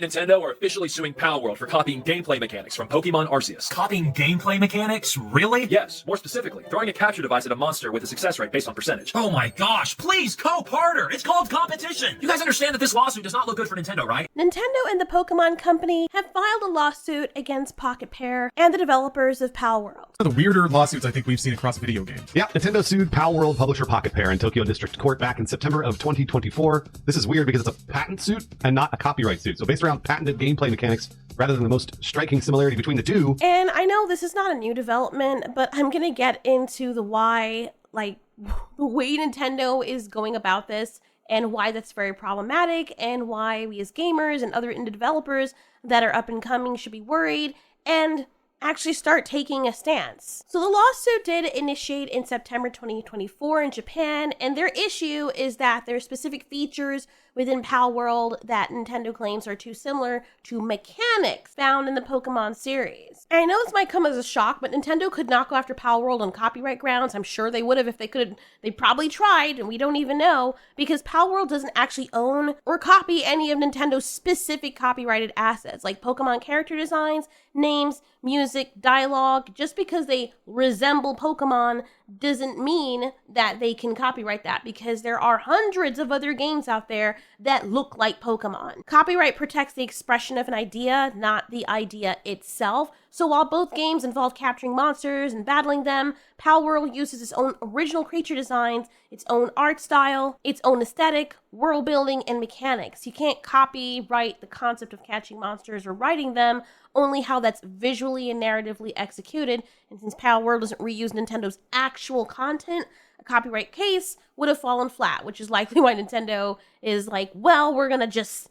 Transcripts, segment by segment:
and Nintendo are officially suing Palworld for copying gameplay mechanics from Pokemon Arceus. Copying gameplay mechanics? Really? Yes, more specifically, throwing a capture device at a monster with a success rate based on percentage. Oh my gosh, please cope harder! It's called competition! You guys understand that this lawsuit does not look good for Nintendo, right? Nintendo and the Pokemon Company have filed a lawsuit against Pocket Pair and the developers of Palworld. One of the weirder lawsuits I think we've seen across video games. Yeah, Nintendo sued Palworld publisher Pocket Pair in Tokyo District Court back in September of 2024. This is weird because it's a patent suit and not a copyright suit. So based around patented gameplay mechanics rather than the most striking similarity between the two. And I know this is not a new development, but I'm going to get into the why, like, the way Nintendo is going about this and why that's very problematic and why we as gamers and other indie developers that are up and coming should be worried and actually start taking a stance. So the lawsuit did initiate in September 2024 in Japan, and their issue is that there are specific features within Palworld that Nintendo claims are too similar to mechanics found in the Pokemon series. And I know this might come as a shock, but Nintendo could not go after Palworld on copyright grounds. I'm sure they would have if they could. They probably tried, and we don't even know, because Palworld doesn't actually own or copy any of Nintendo's specific copyrighted assets, like Pokemon character designs, names, music, dialogue. Just because they resemble Pokemon doesn't mean that they can copyright that, because there are hundreds of other games out there that look like Pokemon. Copyright protects the expression of an idea, not the idea itself. So while both games involve capturing monsters and battling them, Palworld uses its own original creature designs, its own art style, its own aesthetic, world building, and mechanics. You can't copyright the concept of catching monsters or writing them, only how that's visually and narratively executed. And since Palworld doesn't reuse Nintendo's actual content, a copyright case would have fallen flat, which is likely why Nintendo is like, well, we're gonna just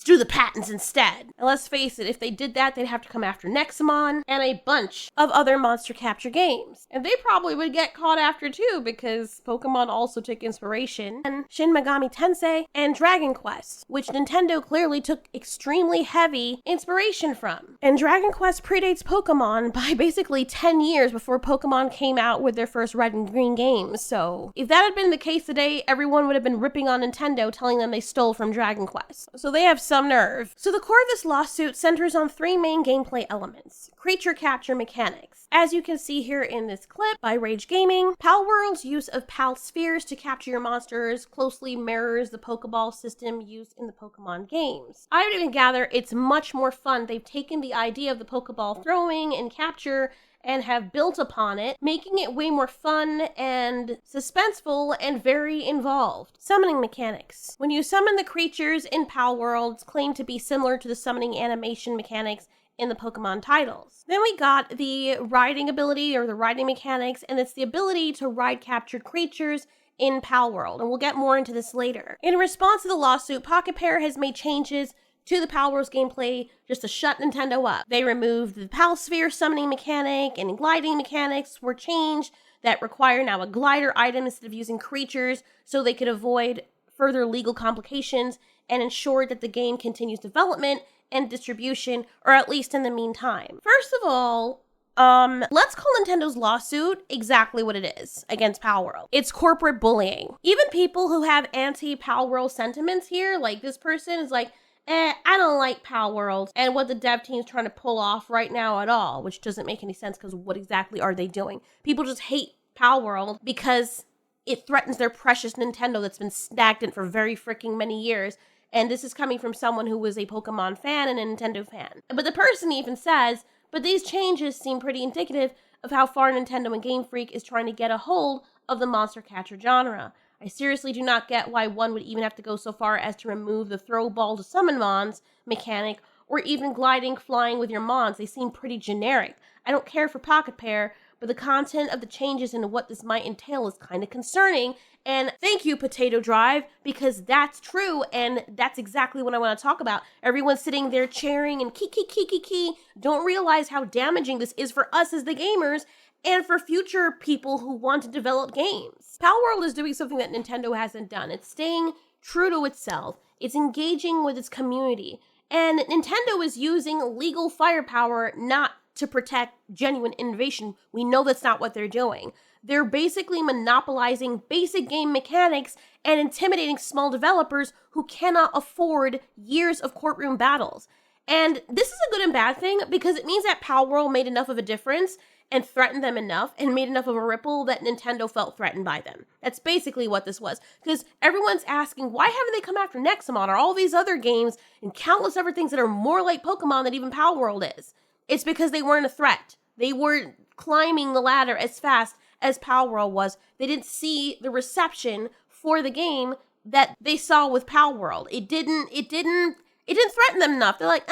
do the patents instead. And let's face it, if they did that, they'd have to come after Nexamon and a bunch of other monster capture games. And they probably would get caught after too, because Pokemon also took inspiration in Shin Megami Tensei and Dragon Quest, which Nintendo clearly took extremely heavy inspiration from. And Dragon Quest predates Pokemon by basically 10 years before Pokemon came out with their first Red and Green games. So if that had been the case today, everyone would have been ripping on Nintendo, telling them they stole from Dragon Quest. So they have some nerve. So the core of this lawsuit centers on three main gameplay elements: creature capture mechanics. As you can see here in this clip by Rage Gaming, Palworld's use of Pal spheres to capture your monsters closely mirrors the Pokeball system used in the Pokemon games. I would even gather it's much more fun. They've taken the idea of the Pokeball throwing and capture and have built upon it, making it way more fun and suspenseful and very involved. Summoning mechanics. When you summon the creatures in Palworld, claim to be similar to the summoning animation mechanics in the Pokemon titles. Then we got the riding ability, or the riding mechanics, and it's the ability to ride captured creatures in Palworld, and we'll get more into this later. In response to the lawsuit, Pocket Pair has made changes to the Palworld's gameplay just to shut Nintendo up. They removed the Pal Sphere summoning mechanic, and gliding mechanics were changed that require now a glider item instead of using creatures, so they could avoid further legal complications and ensure that the game continues development and distribution, or at least in the meantime. First of all, let's call Nintendo's lawsuit exactly what it is against Palworld. It's corporate bullying. Even people who have anti-Palworld sentiments here, like this person is like, I don't like Palworld and what the dev team's trying to pull off right now at all, which doesn't make any sense because what exactly are they doing? People just hate Palworld because it threatens their precious Nintendo that's been stagnant for very freaking many years. And this is coming from someone who was a Pokemon fan and a Nintendo fan. But the person even says, but these changes seem pretty indicative of how far Nintendo and Game Freak is trying to get a hold of the monster catcher genre. I seriously do not get why one would even have to go so far as to remove the throw ball to summon mons mechanic, or even gliding flying with your mons. They seem pretty generic. I don't care for Pocket Pair, but the content of the changes and what this might entail is kind of concerning. And thank you, Potato Drive, because that's true, and that's exactly what I want to talk about. Everyone's sitting there cheering and key, don't realize how damaging this is for us as the gamers, and for future people who want to develop games. Palworld is doing something that Nintendo hasn't done. It's staying true to itself. It's engaging with its community. And Nintendo is using legal firepower, not to protect genuine innovation. We know that's not what they're doing. They're basically monopolizing basic game mechanics and intimidating small developers who cannot afford years of courtroom battles. And this is a good and bad thing because it means that Palworld made enough of a difference and threatened them enough and made enough of a ripple that Nintendo felt threatened by them. That's basically what this was. Because everyone's asking, why haven't they come after Nexomon or all these other games and countless other things that are more like Pokemon than even Palworld is? It's because they weren't a threat. They weren't climbing the ladder as fast as Palworld was. They didn't see the reception for the game that they saw with Palworld. It didn't threaten them enough. They're like,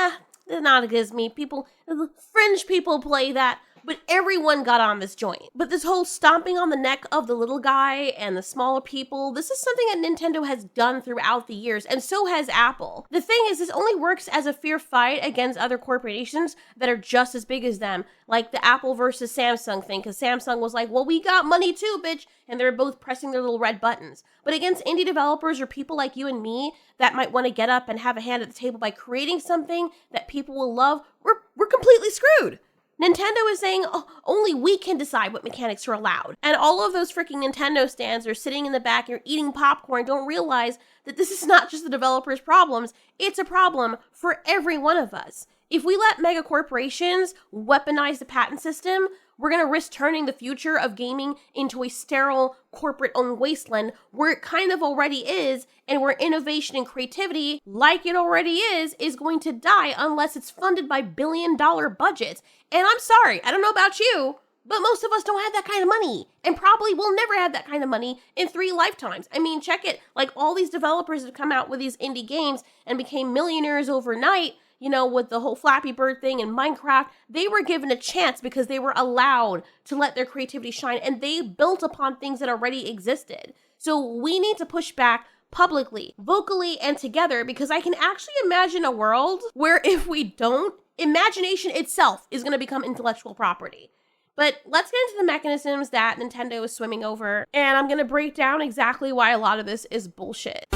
they're not as good as me. Fringe people play that. But everyone got on this joint. But this whole stomping on the neck of the little guy and the smaller people, this is something that Nintendo has done throughout the years, and so has Apple. The thing is, this only works as a fair fight against other corporations that are just as big as them, like the Apple versus Samsung thing, because Samsung was like, well, we got money too, bitch, and they were both pressing their little red buttons. But against indie developers or people like you and me that might want to get up and have a hand at the table by creating something that people will love, we're completely screwed. Nintendo is saying, oh, only we can decide what mechanics are allowed. And all of those freaking Nintendo stands are sitting in the back, you're eating popcorn, don't realize that this is not just the developers' problems, it's a problem for every one of us. If we let mega corporations weaponize the patent system, we're going to risk turning the future of gaming into a sterile, corporate-owned wasteland where it kind of already is, and where innovation and creativity, like it already is going to die unless it's funded by billion-dollar budgets. And I'm sorry, I don't know about you, but most of us don't have that kind of money, and probably will never have that kind of money in 3 lifetimes. I mean, check it, like all these developers have come out with these indie games and became millionaires overnight, you know, with the whole Flappy Bird thing and Minecraft. They were given a chance because they were allowed to let their creativity shine, and they built upon things that already existed. So we need to push back publicly, vocally, and together, because I can actually imagine a world where if we don't, imagination itself is going to become intellectual property. But let's get into the mechanisms that Nintendo is swimming over, and I'm going to break down exactly why a lot of this is bullshit.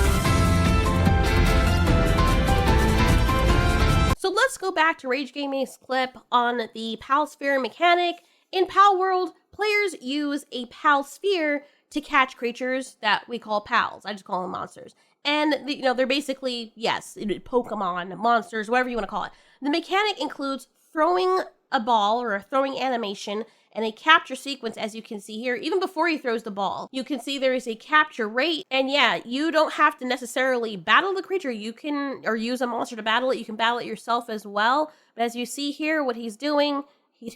So let's go back to Rage Gaming's clip on the Pal Sphere mechanic. In Palworld, players use a Pal Sphere to catch creatures that we call pals. I just call them monsters. And, you know, they're basically, yes, Pokemon, monsters, whatever you want to call it. The mechanic includes throwing a ball or a throwing animation and a capture sequence, as you can see here. Even before he throws the ball, you can see there is a capture rate. And yeah, you don't have to necessarily battle the creature. You can, or use a monster to battle it. You can battle it yourself as well. But as you see here, what he's doing, he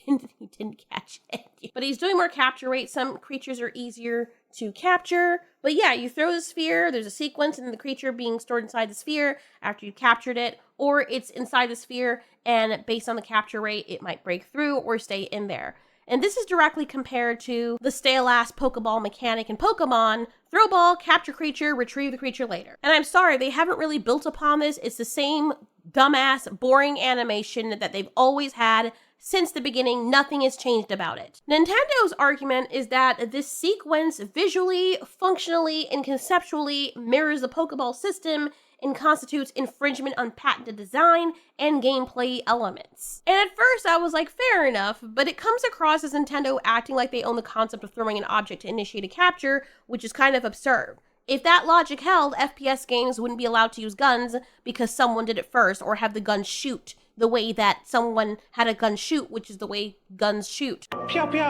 didn't catch it. But he's doing more capture rate. Some creatures are easier to capture. But yeah, you throw the sphere, there's a sequence, and the creature being stored inside the sphere after you captured it, or it's inside the sphere, and based on the capture rate, it might break through or stay in there. And this is directly compared to the stale-ass Pokeball mechanic in Pokemon: throw ball, capture creature, retrieve the creature later. And I'm sorry, they haven't really built upon this. It's the same dumbass, boring animation that they've always had since the beginning. Nothing has changed about it. Nintendo's argument is that this sequence visually, functionally, and conceptually mirrors the Pokeball system and constitutes infringement on patented design and gameplay elements. And at first I was like, fair enough, but it comes across as Nintendo acting like they own the concept of throwing an object to initiate a capture, which is kind of absurd. If that logic held, FPS games wouldn't be allowed to use guns because someone did it first, or have the gun shoot the way that someone had a gun shoot, which is the way guns shoot. Pew, pew.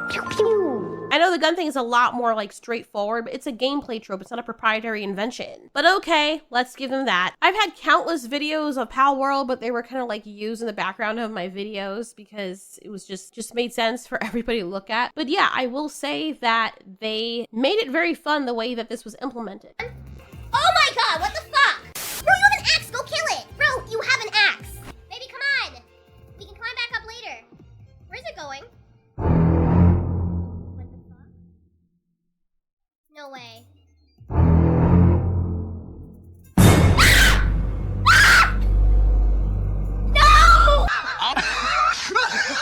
Pew, pew. I know the gun thing is a lot more like straightforward, but it's a gameplay trope. It's not a proprietary invention. But okay, let's give them that. I've had countless videos of Palworld, but they were kind of like used in the background of my videos because it was just made sense for everybody to look at. But yeah, I will say that they made it very fun the way that this was implemented. Oh my god, what the fuck? Bro, you have an axe, go kill it! Bro, you have an axe! Baby, come on! We can climb back up later. Where's it going? What the fuck? No way.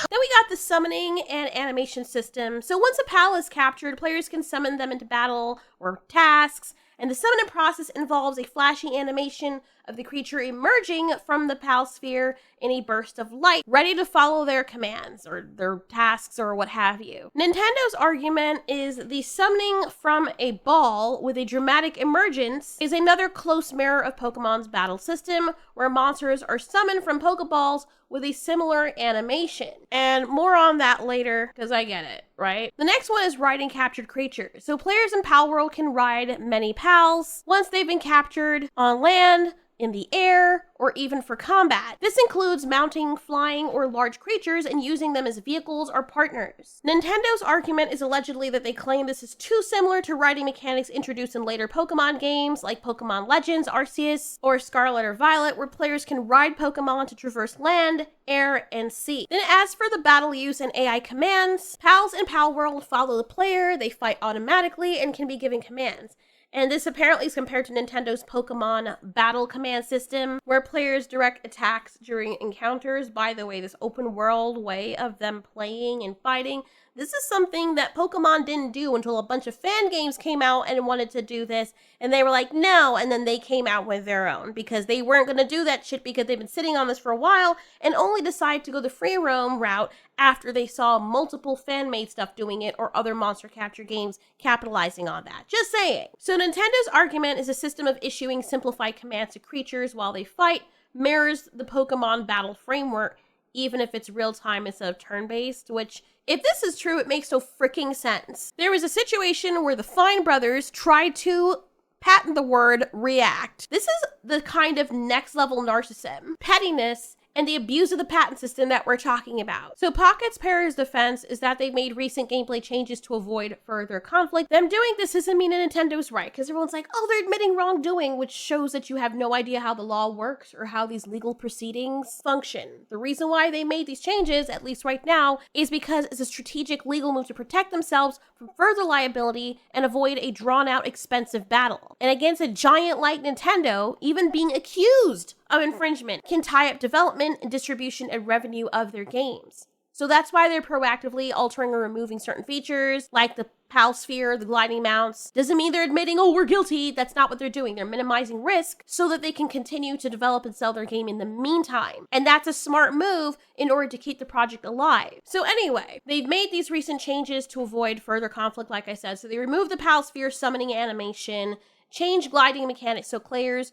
Then we got the summoning and animation system. So once a pal is captured, players can summon them into battle or tasks, and the summoning process involves a flashy animation of the creature emerging from the Palsphere in a burst of light, ready to follow their commands or their tasks or what have you. Nintendo's argument is the summoning from a ball with a dramatic emergence is another close mirror of Pokemon's battle system, where monsters are summoned from Pokeballs with a similar animation. And more on that later, because I get it, right? The next one is riding captured creatures. So players in Palworld can ride many pals once they've been captured on land, in the air, or even for combat. This includes mounting, flying, or large creatures and using them as vehicles or partners. Nintendo's argument is allegedly that they claim this is too similar to riding mechanics introduced in later Pokemon games like Pokemon Legends, Arceus, or Scarlet or Violet, where players can ride Pokemon to traverse land, air, and sea. Then as for the battle use and AI commands, pals in Palworld follow the player, they fight automatically, and can be given commands. And this apparently is compared to Nintendo's Pokemon battle command system, where players direct attacks during encounters. By the way, this open world way of them playing and fighting, this is something that Pokemon didn't do until a bunch of fan games came out and wanted to do this, and they were like, no, and then they came out with their own, because they weren't going to do that shit because they've been sitting on this for a while, and only decided to go the free roam route after they saw multiple fan-made stuff doing it or other monster capture games capitalizing on that. Just saying. So Nintendo's argument is a system of issuing simplified commands to creatures while they fight mirrors the Pokemon battle framework, even if it's real-time instead of turn-based, which, if this is true, it makes no freaking sense. There was a situation where the Fine brothers tried to patent the word react. This is the kind of next-level narcissism, pettiness, and the abuse of the patent system that we're talking about. So Pocket's Para's defense is that they've made recent gameplay changes to avoid further conflict. Them doing this doesn't mean that Nintendo's right, because everyone's like, oh, they're admitting wrongdoing, which shows that you have no idea how the law works or how these legal proceedings function. The reason why they made these changes, at least right now, is because it's a strategic legal move to protect themselves from further liability and avoid a drawn-out, expensive battle. And against a giant like Nintendo, even being accused of infringement can tie up development and distribution and revenue of their games. So that's why they're proactively altering or removing certain features, like the Palsphere, the gliding mounts. Doesn't mean they're admitting, oh, we're guilty. That's not what they're doing. They're minimizing risk so that they can continue to develop and sell their game in the meantime. And that's a smart move in order to keep the project alive. So anyway, they've made these recent changes to avoid further conflict, like I said. So they removed the Palsphere summoning animation, changed gliding mechanics so players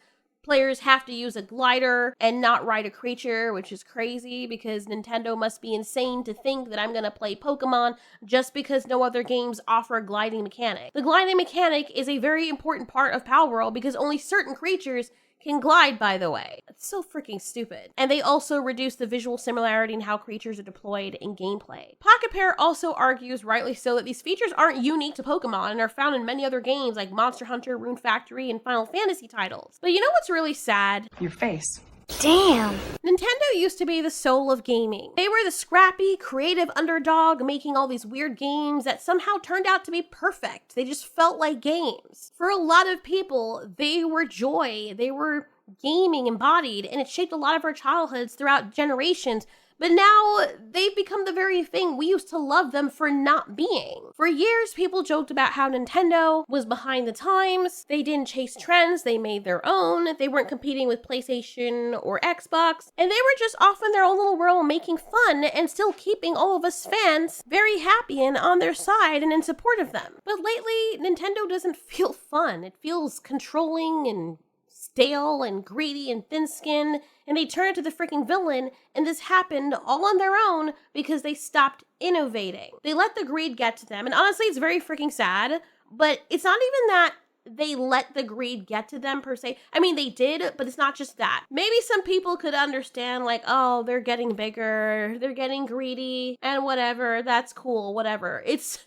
have to use a glider and not ride a creature, which is crazy because Nintendo must be insane to think that I'm going to play Pokemon just because no other games offer a gliding mechanic. The gliding mechanic is a very important part of Palworld because only certain creatures can glide, by the way. It's so freaking stupid. And they also reduce the visual similarity in how creatures are deployed in gameplay. Pocket Pair also argues, rightly so, that these features aren't unique to Pokemon and are found in many other games like Monster Hunter, Rune Factory, and Final Fantasy titles. But you know what's really sad? Your face. Damn. Nintendo used to be the soul of gaming. They were the scrappy, creative underdog making all these weird games that somehow turned out to be perfect. They just felt like games. For a lot of people, they were joy. They were gaming embodied, and it shaped a lot of our childhoods throughout generations. But now they've become the very thing we used to love them for not being. For years, people joked about how Nintendo was behind the times. They didn't chase trends, they made their own. They weren't competing with PlayStation or Xbox. And they were just off in their own little world making fun and still keeping all of us fans very happy and on their side and in support of them. But lately, Nintendo doesn't feel fun. It feels controlling and stale and greedy and thin-skinned, and they turn to the freaking villain, and this happened all on their own because they stopped innovating. They let the greed get to them, and honestly, it's very freaking sad, but it's not even that they let the greed get to them per se. I mean, they did, but it's not just that. Maybe some people could understand, like, oh, they're getting bigger, they're getting greedy, and whatever, that's cool, whatever. It's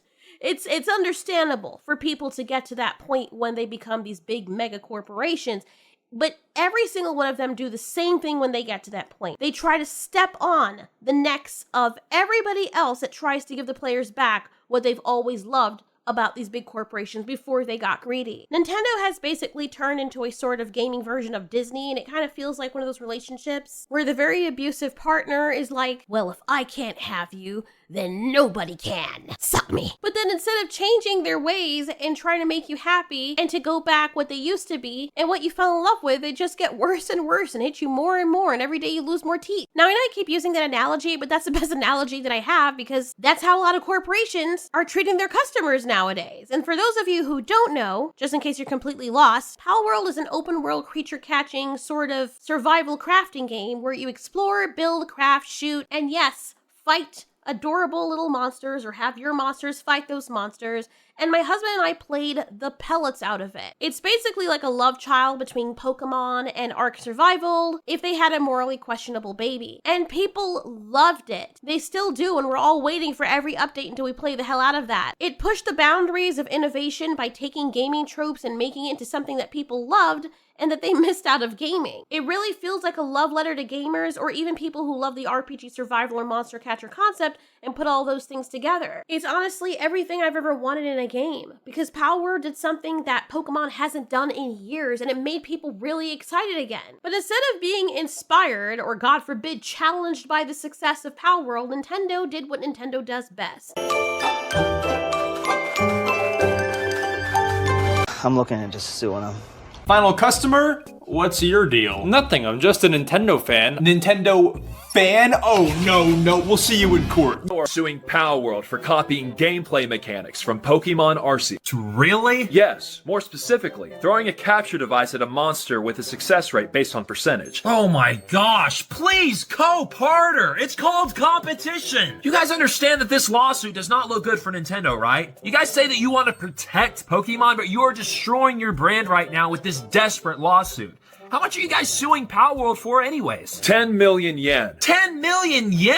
understandable for people to get to that point when they become these big mega corporations. But every single one of them do the same thing when they get to that point. They try to step on the necks of everybody else that tries to give the players back what they've always loved about these big corporations before they got greedy. Nintendo has basically turned into a sort of gaming version of Disney, and it kind of feels like one of those relationships where the very abusive partner is like, well, if I can't have you, then nobody can. Suck me. But then instead of changing their ways and trying to make you happy and to go back what they used to be and what you fell in love with, they just get worse and worse and hit you more and more, and every day you lose more teeth. Now, I know I keep using that analogy, but that's the best analogy that I have because that's how a lot of corporations are treating their customers nowadays. And for those of you who don't know, just in case you're completely lost, Palworld is an open world creature catching sort of survival crafting game where you explore, build, craft, shoot, and yes, fight adorable little monsters or have your monsters fight those monsters. And my husband and I played the pellets out of it. It's basically like a love child between Pokemon and Ark Survival if they had a morally questionable baby. And people loved it. They still do, and we're all waiting for every update until we play the hell out of that. It pushed the boundaries of innovation by taking gaming tropes and making it into something that people loved and that they missed out of gaming. It really feels like a love letter to gamers or even people who love the RPG survival or monster catcher concept and put all those things together. It's honestly everything I've ever wanted in a game because Palworld did something that Pokemon hasn't done in years and it made people really excited again. But instead of being inspired or God forbid challenged by the success of Palworld, Nintendo did what Nintendo does best. I'm looking at just suing them. Final customer, what's your deal? Nothing, I'm just a Nintendo fan. Nintendo fan? Oh, no, we'll see you in court. Or suing Palworld for copying gameplay mechanics from Pokemon Arceus. Really? Yes, more specifically, throwing a capture device at a monster with a success rate based on percentage. Oh my gosh, please cope harder. It's called competition. You guys understand that this lawsuit does not look good for Nintendo, right? You guys say that you want to protect Pokemon, but you are destroying your brand right now with this desperate lawsuit. How much are you guys suing Palworld for anyways? 10 million yen. 10 million yen?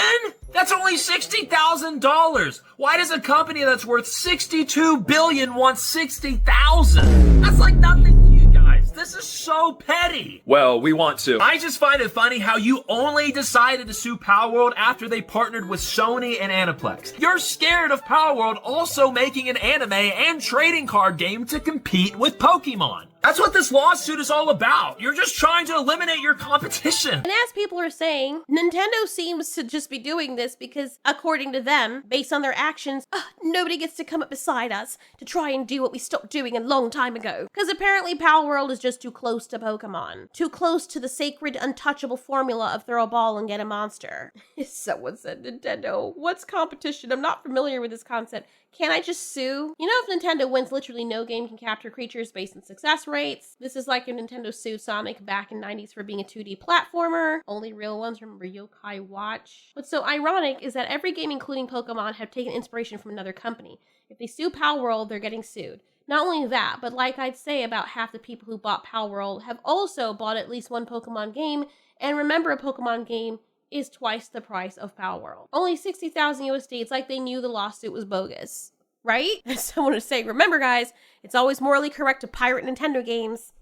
That's only $60,000. Why does a company that's worth 62 billion want 60,000? That's like nothing to you guys. This is so petty. Well, we want to. I just find it funny how you only decided to sue Palworld after they partnered with Sony and Aniplex. You're scared of Palworld also making an anime and trading card game to compete with Pokemon. That's what this lawsuit is all about. You're just trying to eliminate your competition. And as people are saying, Nintendo seems to just be doing this because, according to them, based on their actions, nobody gets to come up beside us to try and do what we stopped doing a long time ago. Because apparently Palworld is just too close to Pokemon. Too close to the sacred, untouchable formula of throw a ball and get a monster. Someone said, Nintendo, what's competition? I'm not familiar with this concept. Can I just sue? You know, if Nintendo wins, literally no game can capture creatures based on success rates. This is like if Nintendo sued Sonic back in the 90s for being a 2D platformer. Only real ones remember Yokai Watch. What's so ironic is that every game, including Pokemon, have taken inspiration from another company. If they sue Palworld, they're getting sued. Not only that, but like I'd say, about half the people who bought Palworld have also bought at least one Pokemon game. And remember, a Pokemon game is twice the price of Palworld. Only 60,000 USD. It's like they knew the lawsuit was bogus, right? Someone would say, remember guys, it's always morally correct to pirate Nintendo games.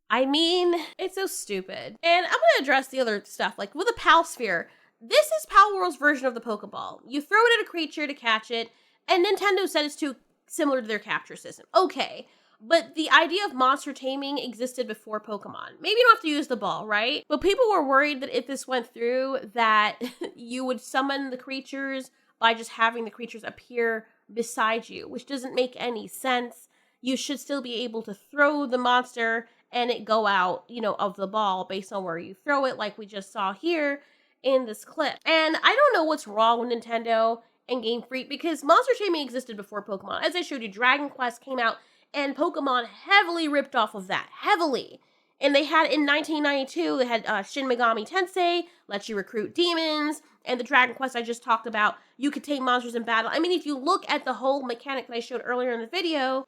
I mean, it's so stupid. And I'm gonna address the other stuff, like with the Palsphere. This is Palworld's version of the Pokeball. You throw it at a creature to catch it, and Nintendo said it's too similar to their capture system. Okay. But the idea of monster taming existed before Pokemon. Maybe you don't have to use the ball, right? But people were worried that if this went through, that you would summon the creatures by just having the creatures appear beside you, which doesn't make any sense. You should still be able to throw the monster and it go out, of the ball based on where you throw it, like we just saw here in this clip. And I don't know what's wrong with Nintendo and Game Freak, because monster taming existed before Pokemon. As I showed you, Dragon Quest came out and Pokemon heavily ripped off of that. Heavily. And they had, in 1992, they had Shin Megami Tensei, lets you recruit demons, and the Dragon Quest I just talked about, you could tame monsters in battle. I mean, if you look at the whole mechanic that I showed earlier in the video,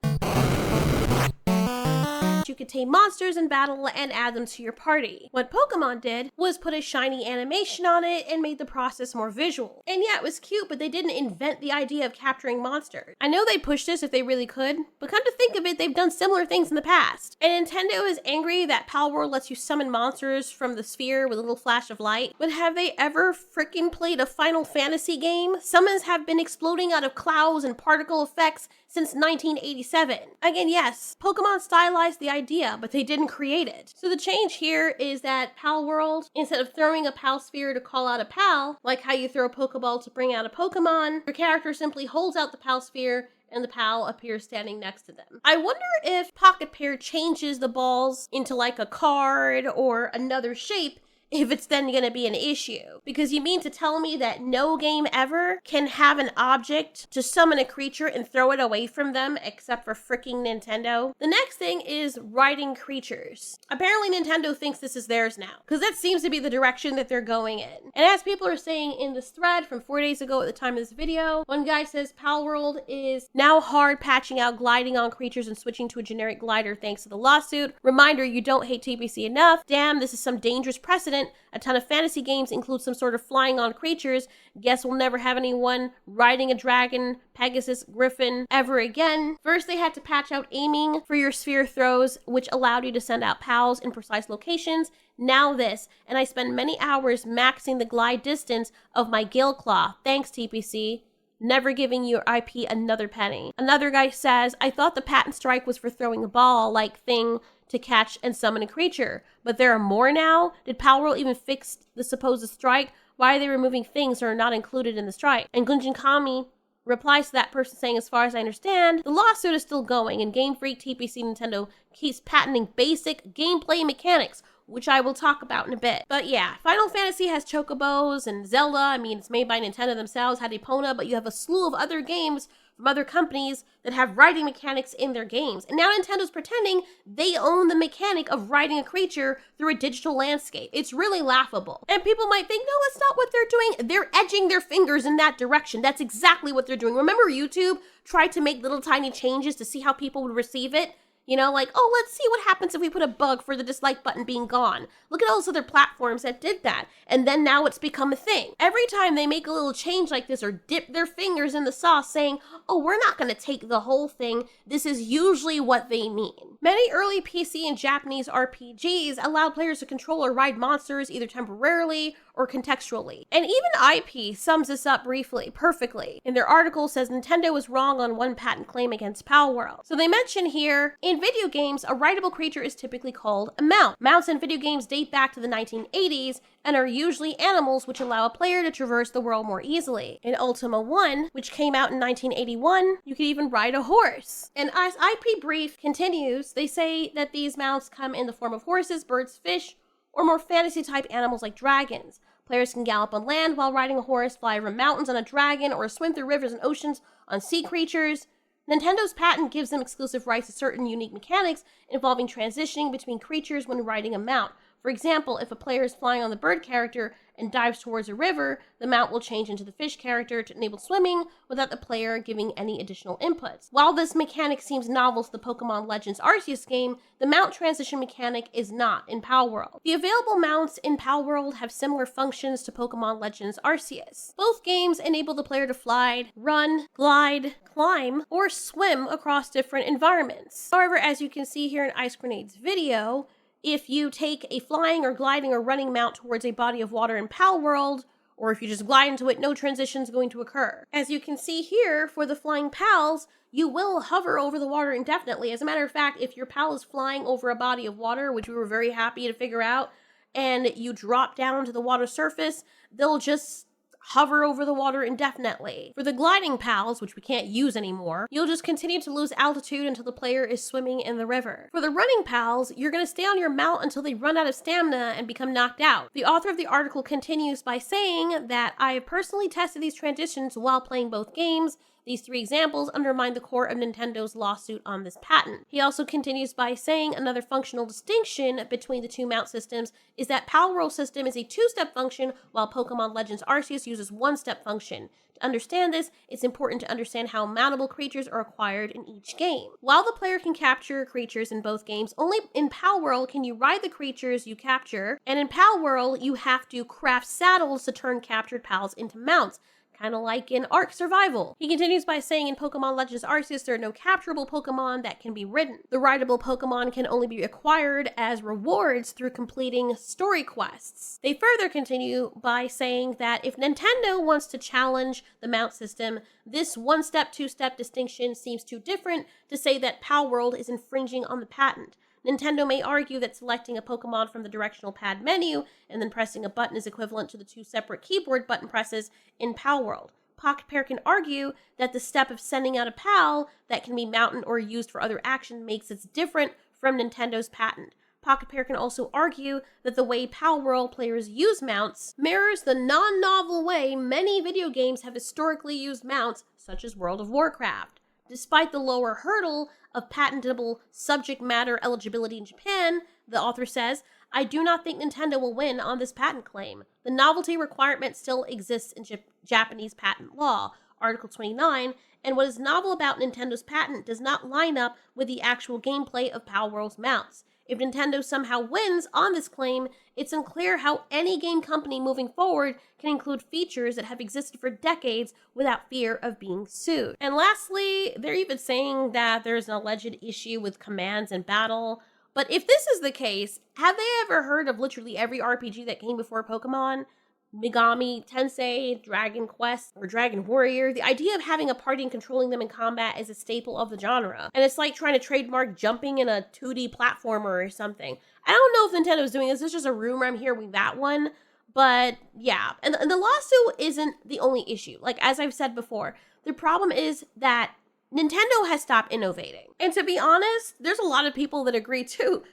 you could tame monsters in battle and add them to your party. What Pokemon did was put a shiny animation on it and made the process more visual. And yeah, it was cute, but they didn't invent the idea of capturing monsters. I know they'd push this if they really could, but come to think of it, they've done similar things in the past. And Nintendo is angry that Palworld lets you summon monsters from the sphere with a little flash of light. But have they ever freaking played a Final Fantasy game? Summons have been exploding out of clouds and particle effects since 1987. Again, yes, Pokemon stylized the idea, but they didn't create it. So the change here is that Palworld, instead of throwing a Pal Sphere to call out a Pal, like how you throw a Pokeball to bring out a Pokemon, your character simply holds out the Pal Sphere and the Pal appears standing next to them. I wonder if Pocket Pair changes the balls into like a card or another shape, if it's then going to be an issue. Because you mean to tell me that no game ever can have an object to summon a creature and throw it away from them except for freaking Nintendo? The next thing is riding creatures. Apparently Nintendo thinks this is theirs now, because that seems to be the direction that they're going in. And as people are saying in this thread from 4 days ago at the time of this video, one guy says Palworld is now hard patching out gliding on creatures and switching to a generic glider thanks to the lawsuit. Reminder, you don't hate TPC enough. Damn, this is some dangerous precedent. A ton of fantasy games include some sort of flying on creatures. Guess we'll never have anyone riding a dragon, Pegasus, Griffin ever again. First, they had to patch out aiming for your sphere throws, which allowed you to send out pals in precise locations. Now this, and I spend many hours maxing the glide distance of my Gale Claw. Thanks, TPC. Never giving your IP another penny. Another guy says, I thought the patent strike was for throwing a ball-like thing to catch and summon a creature, but there are more now? Did Palworld even fix the supposed strike? Why are they removing things that are not included in the strike? And Gunjin Kami replies to that person saying, as far as I understand, the lawsuit is still going, and Game Freak, TPC, Nintendo keeps patenting basic gameplay mechanics, which I will talk about in a bit. But yeah, Final Fantasy has Chocobos, and Zelda, I mean, it's made by Nintendo themselves, had Epona, but you have a slew of other games from other companies that have riding mechanics in their games. And now Nintendo's pretending they own the mechanic of riding a creature through a digital landscape. It's really laughable. And people might think, no, that's not what they're doing. They're edging their fingers in that direction. That's exactly what they're doing. Remember YouTube tried to make little tiny changes to see how people would receive it? You know, like, oh, let's see what happens if we put a bug for the dislike button being gone. Look at all those other platforms that did that. And then now it's become a thing. Every time they make a little change like this or dip their fingers in the sauce saying, oh, we're not going to take the whole thing, this is usually what they mean. Many early PC and Japanese RPGs allowed players to control or ride monsters either temporarily or contextually. And even IP sums this up briefly, perfectly. In their article says Nintendo was wrong on one patent claim against Palworld. So they mention here, in video games, a rideable creature is typically called a mount. Mounts in video games date back to the 1980s and are usually animals which allow a player to traverse the world more easily. In Ultima 1, which came out in 1981, you could even ride a horse. And as IP Brief continues, they say that these mounts come in the form of horses, birds, fish, or more fantasy-type animals like dragons. Players can gallop on land while riding a horse, fly over mountains on a dragon, or swim through rivers and oceans on sea creatures. Nintendo's patent gives them exclusive rights to certain unique mechanics involving transitioning between creatures when riding a mount. For example, if a player is flying on the bird character and dives towards a river, the mount will change into the fish character to enable swimming without the player giving any additional inputs. While this mechanic seems novel to the Pokemon Legends Arceus game, the mount transition mechanic is not in Palworld. The available mounts in Palworld have similar functions to Pokemon Legends Arceus. Both games enable the player to fly, run, glide, climb, or swim across different environments. However, as you can see here in Ice Grenade's video, if you take a flying or gliding or running mount towards a body of water in Palworld, or if you just glide into it, no transition is going to occur. As you can see here, for the flying pals, you will hover over the water indefinitely. As a matter of fact, if your pal is flying over a body of water, which we were very happy to figure out, and you drop down to the water surface, they'll just hover over the water indefinitely. For the gliding pals, which we can't use anymore, you'll just continue to lose altitude until the player is swimming in the river. For the running pals, you're going to stay on your mount until they run out of stamina and become knocked out. The author of the article continues by saying that I have personally tested these transitions while playing both games. These 3 examples undermine the core of Nintendo's lawsuit on this patent. He also continues by saying another functional distinction between the 2 mount systems is that Palworld system is a 2-step function, while Pokemon Legends Arceus uses 1-step function. To understand this, it's important to understand how mountable creatures are acquired in each game. While the player can capture creatures in both games, only in Palworld can you ride the creatures you capture, and in Palworld you have to craft saddles to turn captured pals into mounts, kind of like in Ark Survival. He continues by saying in Pokemon Legends Arceus there are no capturable Pokemon that can be ridden. The rideable Pokemon can only be acquired as rewards through completing story quests. They further continue by saying that if Nintendo wants to challenge the mount system, this 1-step, 2-step distinction seems too different to say that Palworld is infringing on the patent. Nintendo may argue that selecting a Pokemon from the directional pad menu and then pressing a button is equivalent to the 2 separate keyboard button presses in Palworld. Pocket Pair can argue that the step of sending out a pal that can be mounted or used for other action makes it different from Nintendo's patent. Pocket Pair can also argue that the way Palworld players use mounts mirrors the non-novel way many video games have historically used mounts, such as World of Warcraft. Despite the lower hurdle of patentable subject matter eligibility in Japan, the author says, I do not think Nintendo will win on this patent claim. The novelty requirement still exists in Japanese patent law, Article 29, and what is novel about Nintendo's patent does not line up with the actual gameplay of Palworld's mounts. If Nintendo somehow wins on this claim, it's unclear how any game company moving forward can include features that have existed for decades without fear of being sued. And lastly, they're even saying that there's an alleged issue with commands in battle. But if this is the case, have they ever heard of literally every RPG that came before Pokemon? Megami Tensei, Dragon Quest, or Dragon Warrior. The idea of having a party and controlling them in combat is a staple of the genre. And it's like trying to trademark jumping in a 2D platformer or something. I don't know if Nintendo's doing this. It's just a rumor. I'm hearing that one. But yeah, and the lawsuit isn't the only issue. Like, as I've said before, the problem is that Nintendo has stopped innovating. And to be honest, there's a lot of people that agree too.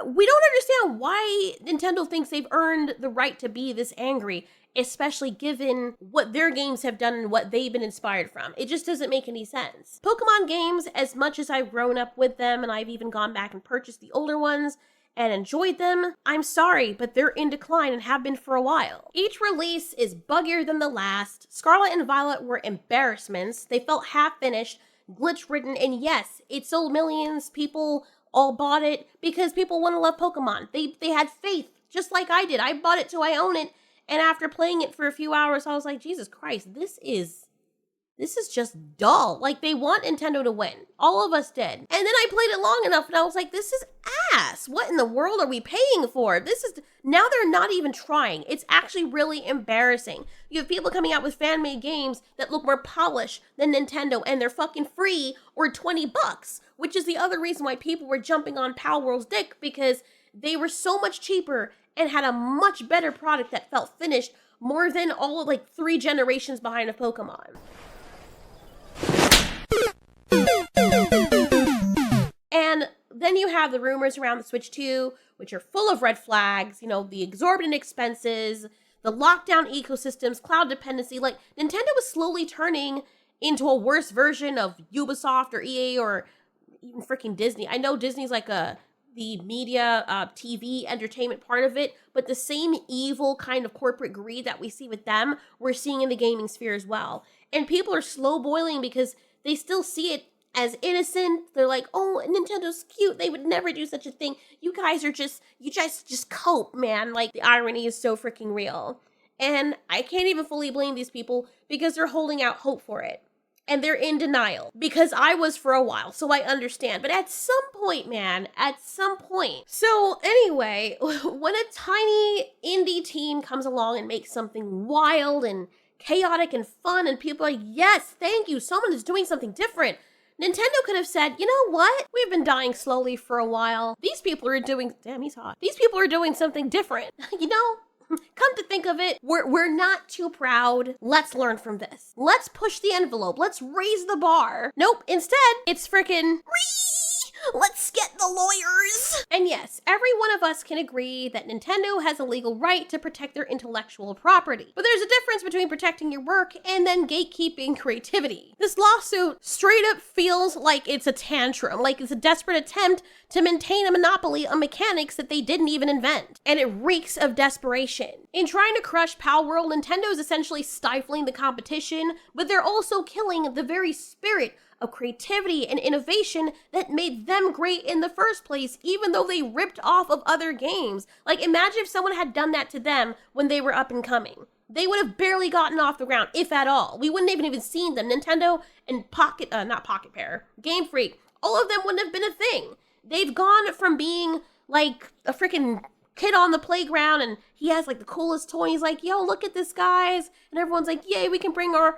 We don't understand why Nintendo thinks they've earned the right to be this angry, especially given what their games have done and what they've been inspired from. It just doesn't make any sense. Pokemon games, as much as I've grown up with them and I've even gone back and purchased the older ones and enjoyed them, I'm sorry, but they're in decline and have been for a while. Each release is buggier than the last. Scarlet and Violet were embarrassments. They felt half-finished, glitch-ridden, and yes, it sold millions. People all bought it because people want to love Pokemon. They had faith, just like I did. I bought it till I own it, and after playing it for a few hours, I was like, Jesus Christ, this is just dull. Like, they want Nintendo to win. All of us did. And then I played it long enough, and I was like, this is ass. What in the world are we paying for? Now they're not even trying. It's actually really embarrassing. You have people coming out with fan-made games that look more polished than Nintendo, and they're fucking free or $20, which is the other reason why people were jumping on Palworld's dick, because they were so much cheaper and had a much better product that felt finished more than all of 3 generations behind of Pokemon. And then you have the rumors around the Switch 2, which are full of red flags, the exorbitant expenses, the lockdown ecosystems, cloud dependency. Like, Nintendo was slowly turning into a worse version of Ubisoft or EA or even freaking Disney. I know Disney's like the media, TV, entertainment part of it, but the same evil kind of corporate greed that we see with them, we're seeing in the gaming sphere as well. And people are slow boiling because they still see it as innocent. They're like, oh, Nintendo's cute. They would never do such a thing. You guys just cope, man. Like, the irony is so freaking real. And I can't even fully blame these people because they're holding out hope for it. And they're in denial, because I was for a while, so I understand. But at some point, man, at some point. So anyway, when a tiny indie team comes along and makes something wild and chaotic and fun, and people are like, yes, thank you, someone is doing something different, Nintendo could have said, you know what? We've been dying slowly for a while. These people are doing, damn, he's hot. These people are doing something different. Come to think of it, we're not too proud. Let's learn from this. Let's push the envelope. Let's raise the bar. Nope, instead, it's freaking Let's get the lawyers! And yes, every one of us can agree that Nintendo has a legal right to protect their intellectual property. But there's a difference between protecting your work and then gatekeeping creativity. This lawsuit straight up feels like it's a tantrum, like it's a desperate attempt to maintain a monopoly on mechanics that they didn't even invent. And it reeks of desperation. In trying to crush Palworld, Nintendo is essentially stifling the competition, but they're also killing the very spirit of creativity and innovation that made them great in the first place, even though they ripped off of other games. Like, imagine if someone had done that to them when they were up and coming. They would have barely gotten off the ground, if at all. We wouldn't have even seen them. Nintendo and Game Freak, all of them wouldn't have been a thing. They've gone from being like a freaking kid on the playground and he has like the coolest toy. He's like, yo, look at this, guys. And everyone's like, yay, we can bring our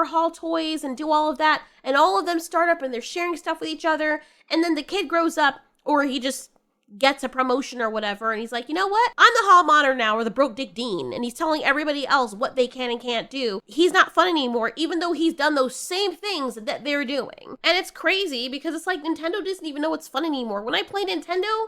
Hall toys and do all of that. And all of them start up and they're sharing stuff with each other. And then the kid grows up, or he just gets a promotion or whatever. And he's like, you know what? I'm the hall monitor now, or the broke dick dean. And he's telling everybody else what they can and can't do. He's not fun anymore, even though he's done those same things that they're doing. And it's crazy because it's like Nintendo doesn't even know what's fun anymore. When I play Nintendo,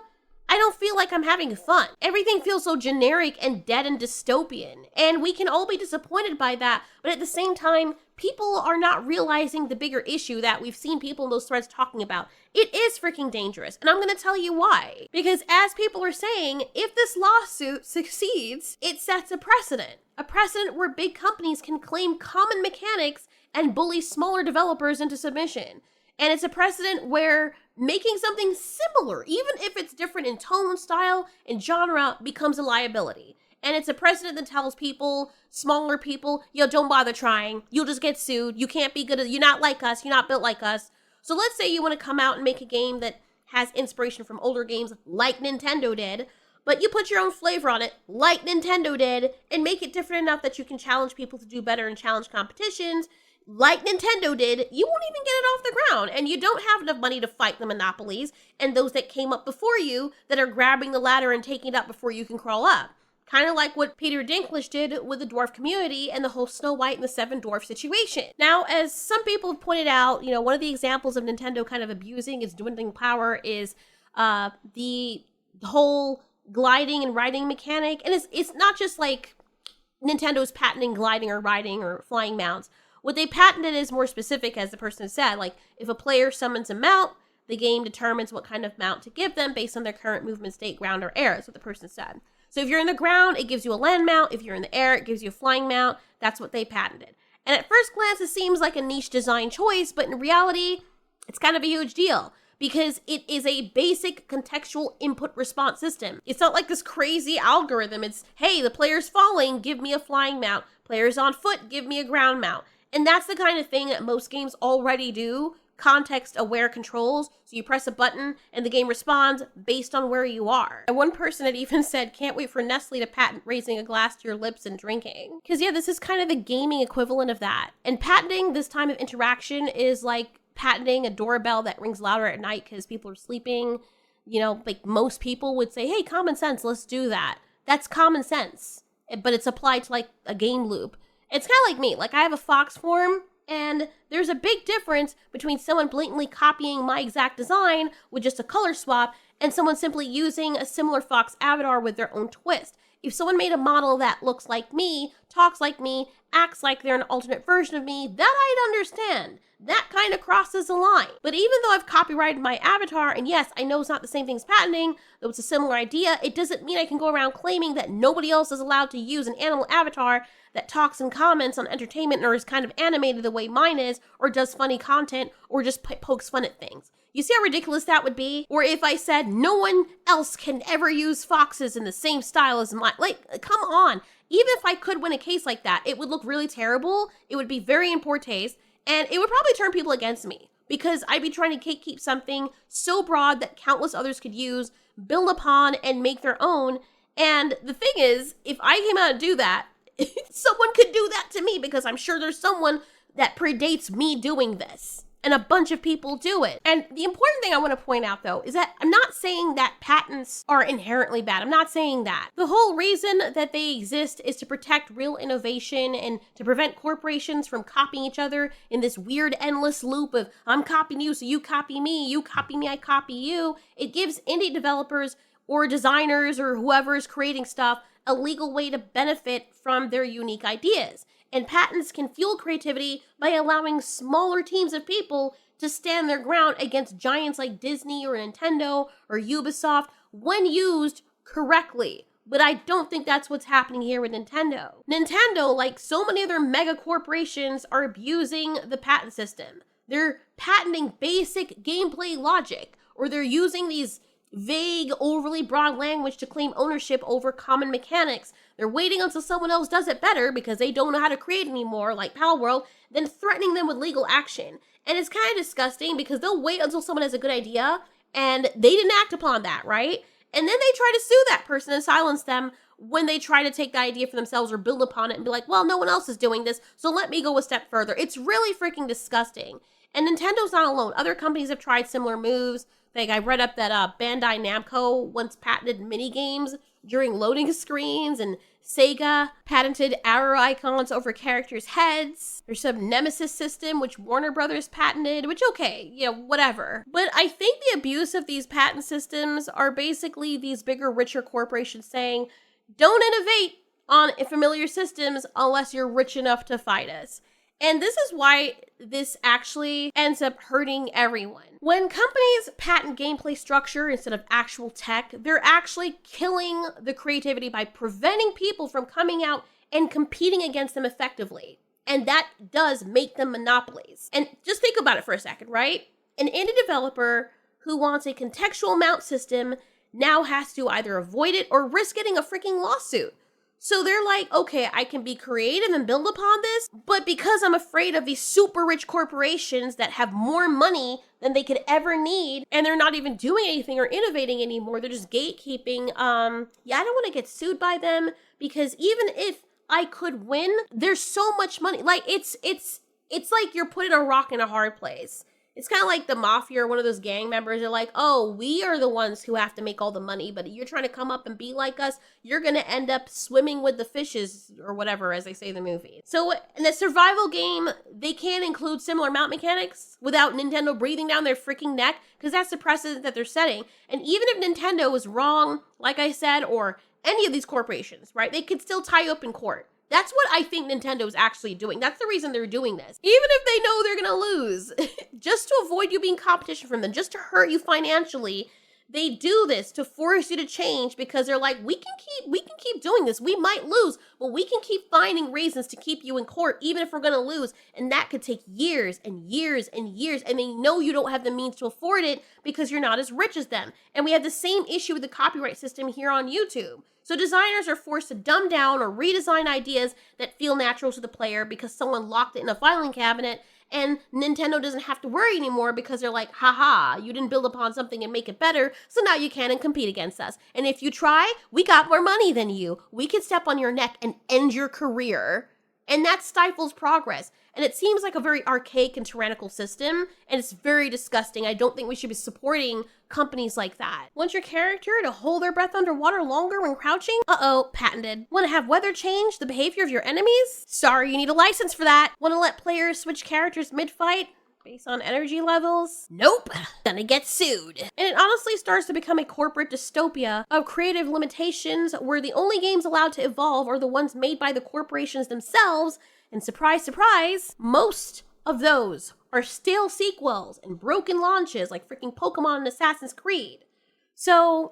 I don't feel like I'm having fun. Everything feels so generic and dead and dystopian. And we can all be disappointed by that, but at the same time, people are not realizing the bigger issue that we've seen people in those threads talking about. It is freaking dangerous, and I'm gonna tell you why. Because as people are saying, if this lawsuit succeeds, it sets a precedent. A precedent where big companies can claim common mechanics and bully smaller developers into submission. And it's a precedent where making something similar, even if it's different in tone, style, and genre, becomes a liability. And it's a precedent that tells people, smaller people, yo, don't bother trying. You'll just get sued. You can't be good at, you're not like us. You're not built like us. So let's say you want to come out and make a game that has inspiration from older games like Nintendo did, but you put your own flavor on it like Nintendo did and make it different enough that you can challenge people to do better and challenge competitions like Nintendo did. You won't even get it off the ground, and you don't have enough money to fight the monopolies and those that came up before you that are grabbing the ladder and taking it up before you can crawl up. Kind of like what Peter Dinklage did with the dwarf community and the whole Snow White and the Seven Dwarfs situation. Now, as some people have pointed out, one of the examples of Nintendo kind of abusing its dwindling power is the whole gliding and riding mechanic. And it's not just like Nintendo's patenting gliding or riding or flying mounts. What they patented is more specific, as the person said. Like, if a player summons a mount, the game determines what kind of mount to give them based on their current movement state, ground, or air. That's what the person said. So if you're in the ground, it gives you a land mount. If you're in the air, it gives you a flying mount. That's what they patented. And at first glance, it seems like a niche design choice, but in reality, it's kind of a huge deal because it is a basic contextual input response system. It's not like this crazy algorithm. It's, hey, the player's falling, give me a flying mount. Player's on foot, give me a ground mount. And that's the kind of thing that most games already do, context-aware controls. So you press a button and the game responds based on where you are. And one person had even said, can't wait for Nestle to patent raising a glass to your lips and drinking. Because yeah, this is kind of the gaming equivalent of that. And patenting this time of interaction is like patenting a doorbell that rings louder at night because people are sleeping. Like most people would say, hey, common sense, let's do that. That's common sense. But it's applied to like a game loop. It's kind of like me. Like, I have a Fox form, and there's a big difference between someone blatantly copying my exact design with just a color swap and someone simply using a similar Fox avatar with their own twist. If someone made a model that looks like me, talks like me, acts like they're an alternate version of me, that I'd understand. That kind of crosses a line. But even though I've copyrighted my avatar, and yes, I know it's not the same thing as patenting, though it's a similar idea, it doesn't mean I can go around claiming that nobody else is allowed to use an animal avatar that talks and comments on entertainment or is kind of animated the way mine is, or does funny content, or just pokes fun at things. You see how ridiculous that would be? Or if I said no one else can ever use foxes in the same style as mine. Like, come on. Even if I could win a case like that, it would look really terrible. It would be very in poor taste. And it would probably turn people against me. Because I'd be trying to keep something so broad that countless others could use, build upon, and make their own. And the thing is, if I came out and do that, someone could do that to me because I'm sure there's someone that predates me doing this. and a bunch of people do it. And the important thing I want to point out though is that I'm not saying that patents are inherently bad. I'm not saying that. The whole reason that they exist is to protect real innovation and to prevent corporations from copying each other in this weird endless loop of I'm copying you, so you copy me, I copy you. It gives indie developers or designers or whoever is creating stuff a legal way to benefit from their unique ideas. And patents can fuel creativity by allowing smaller teams of people to stand their ground against giants like Disney or Nintendo or Ubisoft when used correctly. But I don't think that's what's happening here with Nintendo. Nintendo, like so many other mega corporations, are abusing the patent system. They're patenting basic gameplay logic, or they're using these vague, overly broad language to claim ownership over common mechanics. They're waiting until someone else does it better because they don't know how to create anymore, like Palworld, then threatening them with legal action. And it's kind of disgusting because they'll wait until someone has a good idea and they didn't act upon that, right? And then they try to sue that person and silence them when they try to take the idea for themselves or build upon it and be like, well, no one else is doing this, so let me go a step further. It's really freaking disgusting. And Nintendo's not alone. Other companies have tried similar moves. Like, I read up that Bandai Namco once patented minigames during loading screens, and Sega patented arrow icons over characters' heads. There's some Nemesis system, which Warner Brothers patented, which, okay, yeah, whatever. But I think the abuse of these patent systems are basically these bigger, richer corporations saying, don't innovate on familiar systems unless you're rich enough to fight us. And this is why this actually ends up hurting everyone. When companies patent gameplay structure instead of actual tech, they're actually killing the creativity by preventing people from coming out and competing against them effectively. And that does make them monopolies. And just think about it for a second, right? An indie developer who wants a contextual mount system now has to either avoid it or risk getting a freaking lawsuit. So they're like, okay, I can be creative and build upon this, but because I'm afraid of these super rich corporations that have more money than they could ever need, and they're not even doing anything or innovating anymore, they're just gatekeeping, I don't want to get sued by them, because even if I could win, there's so much money. Like, it's like you're putting a rock in a hard place. It's kind of like the mafia or one of those gang members are like, oh, we are the ones who have to make all the money, but you're trying to come up and be like us, you're going to end up swimming with the fishes or whatever, as they say in the movie. So in a survival game, they can't include similar mount mechanics without Nintendo breathing down their freaking neck, because that's the precedent that they're setting. And even if Nintendo was wrong, like I said, or any of these corporations, right, they could still tie you up in court. That's what I think Nintendo is actually doing. That's the reason they're doing this. Even if they know they're gonna lose, just to avoid you being competition from them, just to hurt you financially, they do this to force you to change, because they're like, we can keep doing this. We might lose, but we can keep finding reasons to keep you in court, even if we're gonna lose. And that could take years and years and years. And they know you don't have the means to afford it because you're not as rich as them. And we have the same issue with the copyright system here on YouTube. So designers are forced to dumb down or redesign ideas that feel natural to the player because someone locked it in a filing cabinet, and Nintendo doesn't have to worry anymore because they're like, haha, you didn't build upon something and make it better, so now you can't compete against us. And if you try, we got more money than you. We could step on your neck and end your career. And that stifles progress. And it seems like a very archaic and tyrannical system, and it's very disgusting. I don't think we should be supporting companies like that. Want your character to hold their breath underwater longer when crouching? Uh-oh, patented. Want to have weather change the behavior of your enemies? Sorry, you need a license for that. Want to let players switch characters mid-fight based on energy levels? Nope. Gonna get sued. And it honestly starts to become a corporate dystopia of creative limitations where the only games allowed to evolve are the ones made by the corporations themselves. And surprise, surprise, most of those are stale sequels and broken launches like freaking Pokemon and Assassin's Creed. So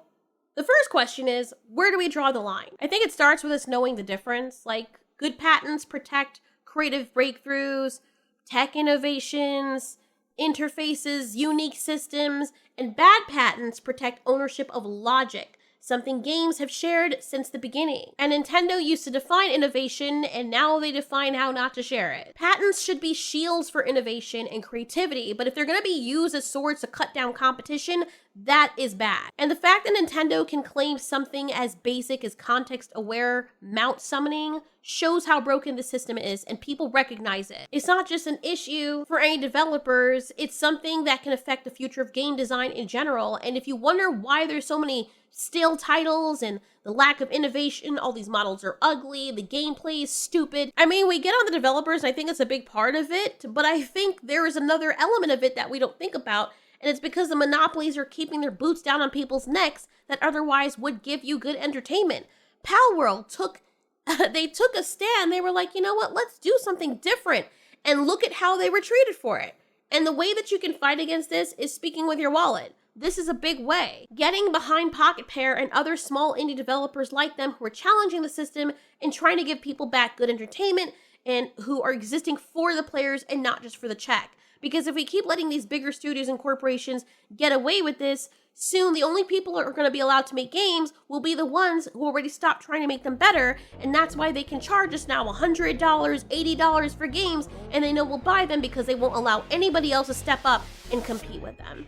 the first question is, where do we draw the line? I think it starts with us knowing the difference. Like, good patents protect creative breakthroughs, tech innovations, interfaces, unique systems, and bad patents protect ownership of logic, something games have shared since the beginning. And Nintendo used to define innovation, and now they define how not to share it. Patents should be shields for innovation and creativity, but if they're going to be used as swords to cut down competition, that is bad. And the fact that Nintendo can claim something as basic as context-aware mount summoning shows how broken the system is, and people recognize it. It's not just an issue for any developers, it's something that can affect the future of game design in general. And if you wonder why there's so many stale titles and the lack of innovation, all these models are ugly, the gameplay is stupid. I mean, we get on the developers, and I think it's a big part of it, but I think there is another element of it that we don't think about, and it's because the monopolies are keeping their boots down on people's necks that otherwise would give you good entertainment. Palworld took a stand. They were like, you know what, let's do something different. And look at how they were treated for it. And the way that you can fight against this is speaking with your wallet. This is a big way. Getting behind Pocket Pair and other small indie developers like them who are challenging the system and trying to give people back good entertainment and who are existing for the players and not just for the check. Because if we keep letting these bigger studios and corporations get away with this, soon the only people who are going to be allowed to make games will be the ones who already stopped trying to make them better, and that's why they can charge us now $100, $80 for games, and they know we'll buy them because they won't allow anybody else to step up and compete with them.